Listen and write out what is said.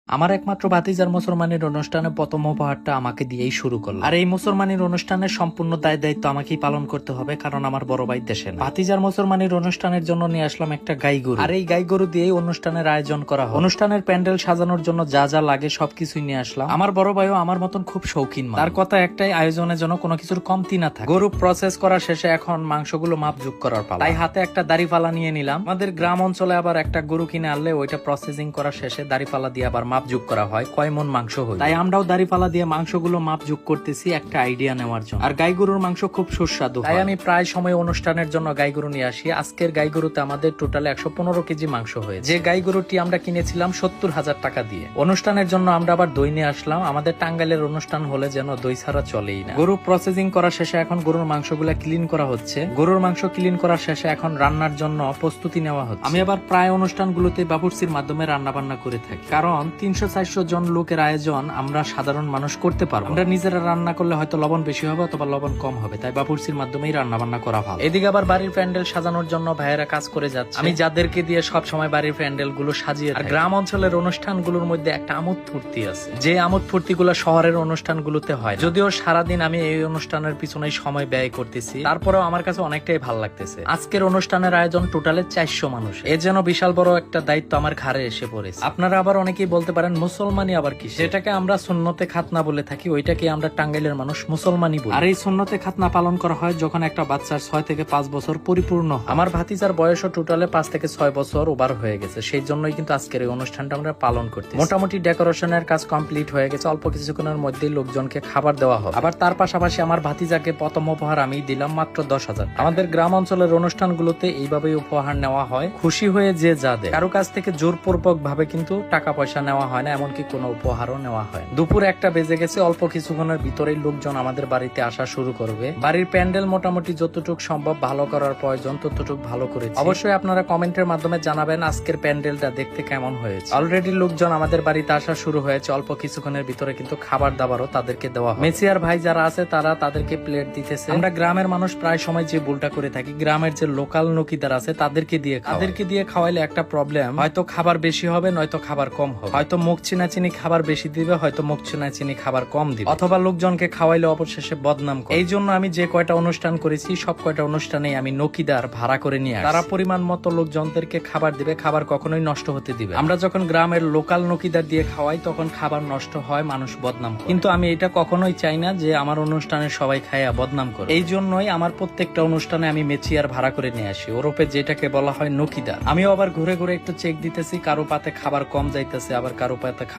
আমার একমাত্র ভাতিজার মুসলমানের অনুষ্ঠানে প্রথম উপহারটা আমাকে দিয়েই শুরু করলো। আর এই মুসলমানের অনুষ্ঠানের সম্পূর্ণ দায় দায়িত্ব আমাকেই পালন করতে হবে, কারণ আমার বড় ভাই দেশে না। ভাতিজার মুসলমানের অনুষ্ঠানের জন্য নিয়ে আসলাম একটা গাই গরু। আর এই গাই গরু দিয়েই অনুষ্ঠানের আয়োজন করা হয়। অনুষ্ঠানের প্যান্ডেল সাজানোর জন্য যা যা লাগে সবকিছুই নিয়ে আসলাম। আমার বড় ভাইও আমার মতন খুব শৌখিন মানুষ। তার কথা একটাই, আয়োজনের জন্য কোনো কিছুর কমতি না থাকে। গরু প্রসেস করা শেষে এখন মাংসগুলো মাপ যোগ করার পালা। তাই হাতে একটা দাড়িপালা নিয়ে নিলাম। আমাদের গ্রাম অঞ্চলে আবার একটা গরু কিনে আনলে ওইটা প্রসেসিং করা শেষে দাড়িপালা দিয়ে আবার মাপ যোগ করা হয় কয় মন মাংস হয়। তাই আমরাও দাড়িপালা দিয়ে মাংসগুলো মাপ যোগ করতেছি একটা আইডিয়া নেওয়ার জন্য। আর গাই গরুর মাংস খুব সুস্বাদু। তাই আমি প্রায় সময় অনুষ্ঠানের জন্য গাই গরু নিয়ে আসি। আজকের গাই গরুতে আমাদের টোটাল 115 কেজি মাংস হয়েছে। যে গাই গরুটি আমরা কিনেছিলাম 70,000 টাকা দিয়ে। অনুষ্ঠানের জন্য আমরা আবার দই নিয়ে আসলাম। আমাদের টাঙ্গাইলের অনুষ্ঠান হলে যেন দই ছাড়া চলেই না। গরু প্রসেসিং করা শেষে এখন গরুর মাংসগুলা ক্লিন করা হচ্ছে। গরুর মাংস ক্লিন করা শেষে এখন রান্নার জন্য প্রস্তুতি নেওয়া হচ্ছে। আমি আবার প্রায় অনুষ্ঠানগুলোতে বাবুর্চির মাধ্যমে রান্না বান্না করে থাকি, কারণ 300-400 জন লোকের আয়োজন আমরা সাধারণ মানুষ করতে পারবো। আমরা নিজেরা রান্না করলে হয়তো লবণ বেশি হবে অথবা লবণ কম হবে, তাই বাবুর্চির মাধ্যমেই রান্না বান্না করা ভালো। এদিকে আবার বাড়ির প্যান্ডেল সাজানোর জন্য ভাইয়েরা কাজ করে যাচ্ছে। আমি যাদেরকে দিয়ে সব সময় বাড়ির প্যান্ডেল গুলো সাজিয়ে। আর গ্রাম অঞ্চলের অনুষ্ঠানগুলোর মধ্যে একটা আমোদ ফুর্তি আছে, যে আমোদ ফুর্তি গুলো শহরের অনুষ্ঠানগুলোতে হয়। যদিও সারাদিন আমি এই অনুষ্ঠানের পিছনেই সময় ব্যয় করতেছি, তারপরেও আমার কাছে অনেকটাই ভালো লাগতেছে। আজকের অনুষ্ঠানের আয়োজন টোটালে 400 মানুষ। এ যেন বিশাল বড় একটা দায়িত্ব আমার ঘাড়ে এসে পড়েছে। আপনারা আবার অনেকেই বলতে পারেন মুসলমানি আবার কি? যেটাকে আমরা সুন্নতে খাতনা বলে থাকি, ওইটাকে আমরা টাঙ্গাইলের মানুষ মুসলমানি বলি। আর এই সুন্নতে খাতনা পালন করা হয় যখন একটা বাচ্চার 6 থেকে 5 বছর পরিপূর্ণ হয়। আমার ভাতিজার বয়সও টোটালে 5 থেকে 6 বছর ওভার হয়ে গেছে। সেই জন্যই কিন্তু আজকের এই অনুষ্ঠানটা আমরা পালন করতে। মোটামুটি ডেকোরেশনের কাজ কমপ্লিট হয়ে গেছে। অল্প কিছুক্ষণের মধ্যেই লোকজনকে খাবার দেওয়া হবে। আবার তার পাশাপাশি আমার ভাতিজাকে প্রথম উপহার আমি দিলাম মাত্র 10,000। আমাদের গ্রাম অঞ্চলের অনুষ্ঠানগুলোতে এইভাবেই উপহার নেওয়া হয়, খুশি হয়ে যে যা দেয়। কারো কাছ থেকে জোরপূর্বক ভাবে কিন্তু টাকা পয়সা নেওয়া হয় না, এমনকি কোনো উপহারও নেওয়া হয়। দুপুর 1টা বেজে গেছে। অল্প কিছুক্ষণের ভিতরেই লোকজন আমাদের বাড়িতে আসা শুরু করবে। বাড়ির প্যান্ডেল মোটামুটি যতটুকু সম্ভব ভালো করার প্রয়োজন ততটুকু ভালো করেছি। অবশ্যই আপনারা কমেন্টের মাধ্যমে জানাবেন আজকের প্যান্ডেলটা দেখতে কেমন হয়েছে। অলরেডি লোকজন আমাদের বাড়িতে আসা শুরু হয়েছে। অল্প কিছুক্ষণের ভিতরে কিন্তু খাবার দাবারও তাদেরকে দেওয়া হয়। মেসিয়ার ভাই যারা আছে তারা তাদেরকে প্লেট দিতেছে। আমরা গ্রামের মানুষ প্রায় সময় যে ভুলটা করে থাকি, গ্রামের যে লোকাল নকিদার আছে তাদেরকে দিয়ে খাওয়াইলে একটা প্রবলেম, হয়তো খাবার বেশি হবে নয়তো খাবার কম হবে। হয়তো মুখ চিনি খাবার বেশি দিবে, হয়তো মুখ চিনি খাবার কম দিবে, অথবা লোকজনকে খাওয়াইলে অবশেষে বদনাম করে। এই জন্য আমি যে কয়টা অনুষ্ঠান করেছি সব কয়টা অনুষ্ঠানেই আমি নকিদার ভাড়া করে নিয়ে আসি। তারা পরিমাণ মতো লোকজনদেরকে খাবার দিবে, খাবার কখনোই নষ্ট হতে দিবে। আমরা যখন গ্রামের লোকাল নকিদার দিয়ে খাওয়াই তখন খাবার নষ্ট হয়, মানুষ বদনাম করে। কিন্তু আমি এটা কখনোই চাই না যে আমার অনুষ্ঠানে সবাই খায়া বদনাম করে। এই জন্যই আমার প্রত্যেকটা অনুষ্ঠানে আমি মেচিয়ার ভাড়া করে নিয়ে আসি, ওরপে যেটাকে বলা হয় নকিদার। আমিও আবার ঘুরে ঘুরে একটু চেক দিতেছি, কারো পাতে খাবার কম যাইতেছে, আবার কারো পাতে